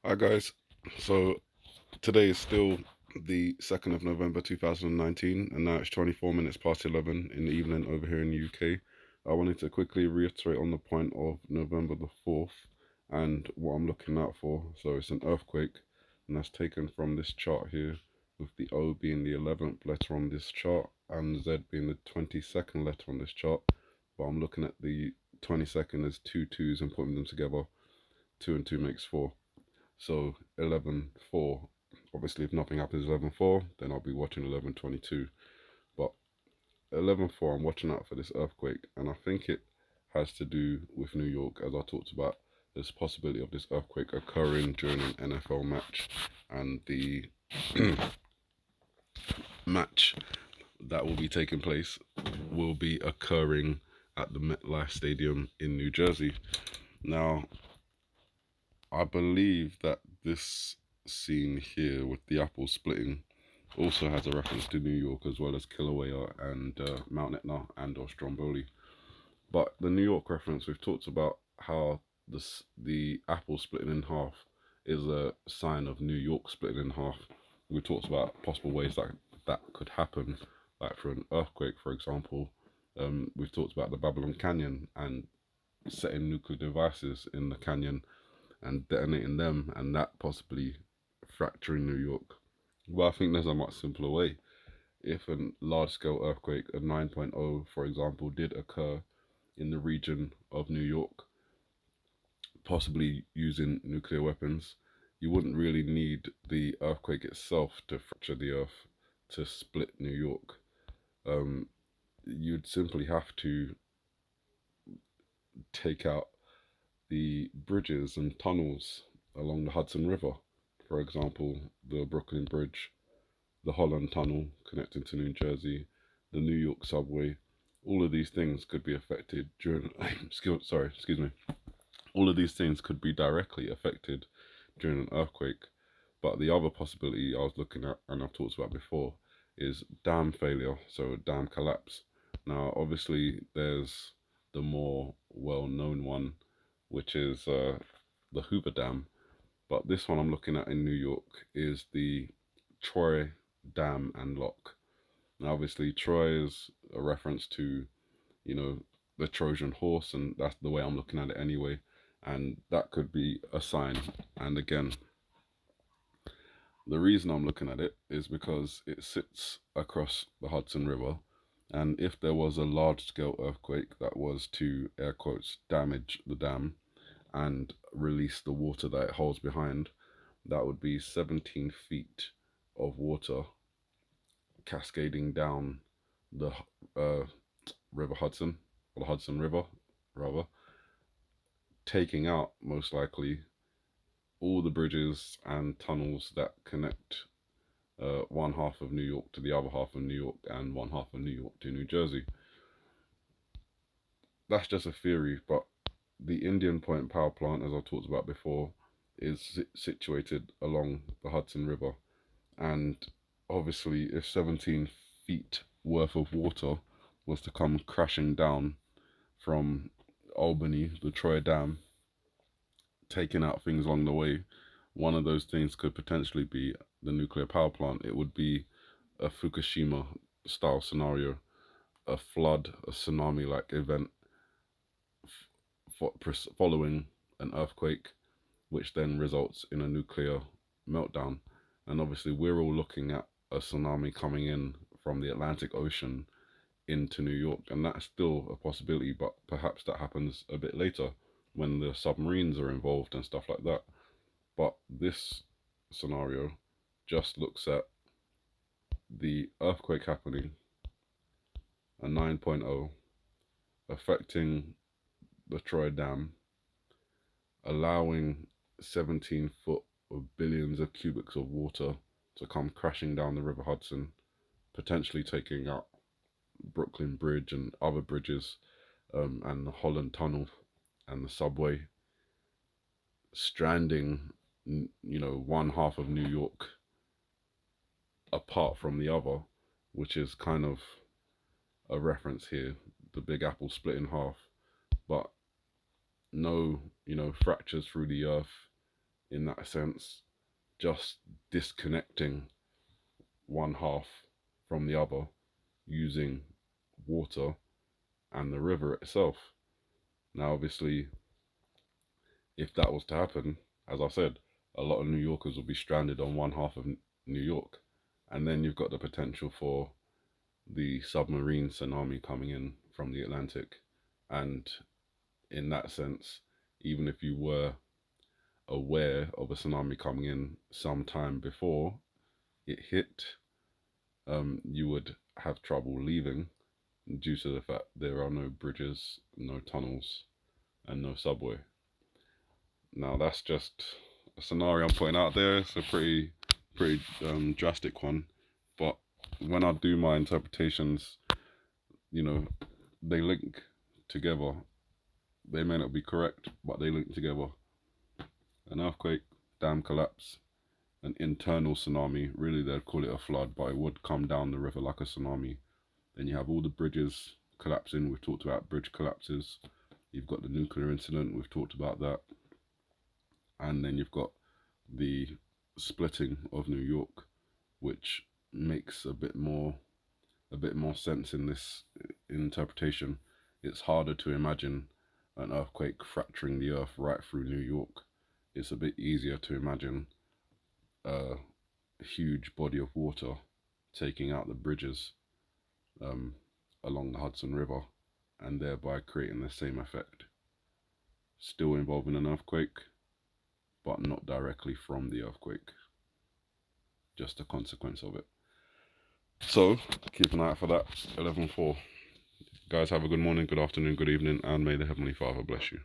Hi guys, so today is still the 2nd of November 2019 and now it's 24 minutes past 11 in the evening over here in the UK. I wanted to quickly reiterate on the point of November the 4th and what I'm looking out for. So it's an earthquake and that's taken from this chart here, with the O being the 11th letter on this chart and Z being the 22nd letter on this chart. But I'm looking at the 22nd as two twos and putting them together. 2 and 2 makes 4. So 11:4. Obviously, if nothing happens 11:4, then I'll be watching 11:22. But 11:4, I'm watching out for this earthquake, and I think it has to do with New York, as I talked about. There's possibility of this earthquake occurring during an NFL match, and the match that will be taking place will be occurring at the MetLife Stadium in New Jersey. Now, I believe that this scene here with the apple splitting also has a reference to New York, as well as Kilauea and Mount Etna and or Stromboli. But the New York reference, we've talked about how the apple splitting in half is a sign of New York splitting in half. We talked about possible ways that that could happen, like for an earthquake, for example. We've talked about the Babylon Canyon and setting nuclear devices in the canyon and detonating them, and that possibly fracturing New York. Well, I think there's a much simpler way. If a large scale earthquake, a 9.0, for example, did occur in the region of New York, possibly using nuclear weapons, you wouldn't really need the earthquake itself to fracture the earth to split New York. Um, you'd simply have to take out the bridges and tunnels along the Hudson River. For example, the Brooklyn Bridge, the Holland Tunnel connecting to New Jersey, the New York subway. All of these things could be affected during. Excuse me. All of these things could be directly affected during an earthquake. But the other possibility I was looking at, and I've talked about before, is dam failure, so dam collapse. Now, obviously, there's the more well-known one, which is the Hoover Dam. But this one I'm looking at in New York is the Troy Dam and Lock. Now, obviously, Troy is a reference to, you know, the Trojan horse, and that's the way I'm looking at it anyway. And that could be a sign. And again, the reason I'm looking at it is because it sits across the Hudson River. And if there was a large scale earthquake that was to, air quotes, damage the dam and release the water that it holds behind, that would be 17 feet of water cascading down the River Hudson, or the Hudson River, rather, taking out most likely all the bridges and tunnels that connect one half of New York to the other half of New York and one half of New York to New Jersey. That's just a theory, but the Indian Point power plant, as I talked about before, is situated along the Hudson River. And obviously, if 17 feet worth of water was to come crashing down from Albany, the Troy Dam, taking out things along the way, one of those things could potentially be the nuclear power plant. It would be a Fukushima style scenario, a flood, a tsunami like event following an earthquake, which then results in a nuclear meltdown. And obviously, we're all looking at a tsunami coming in from the Atlantic Ocean into New York, and that's still a possibility, but perhaps that happens a bit later when the submarines are involved and stuff like that. But this scenario just looks at the earthquake happening, a 9.0, affecting the Troy Dam, allowing 17 foot of billions of cubics of water to come crashing down the River Hudson, potentially taking out Brooklyn Bridge and other bridges, and the Holland Tunnel and the subway, stranding, one half of New York apart from the other, which is kind of a reference here, the Big Apple split in half, but no, fractures through the earth, in that sense, just disconnecting one half from the other using water and the river itself. Now, obviously, if that was to happen, as I said, a lot of New Yorkers will be stranded on one half of New York. And then you've got the potential for the submarine tsunami coming in from the Atlantic. And in that sense, even if you were aware of a tsunami coming in sometime before it hit, you would have trouble leaving due to the fact there are no bridges, no tunnels, and no subway. Now that's just a scenario I'm putting out there. It's a pretty drastic one, but when I do my interpretations, you know, they link together. They may not be correct, but they link together. An earthquake, dam collapse, an internal tsunami. Really, they'd call it a flood, but it would come down the river like a tsunami. Then you have all the bridges collapsing. We've talked about bridge collapses. You've got the nuclear incident. We've talked about that. And then you've got the splitting of New York, which makes a bit more sense in this interpretation. It's harder to imagine an earthquake fracturing the earth right through New York. It's a bit easier to imagine a huge body of water taking out the bridges along the Hudson River and thereby creating the same effect. Still involving an earthquake, but not directly from the earthquake, just a consequence of it. So keep an eye out for that. 11:04. Guys, have a good morning, good afternoon, good evening, and may the Heavenly Father bless you.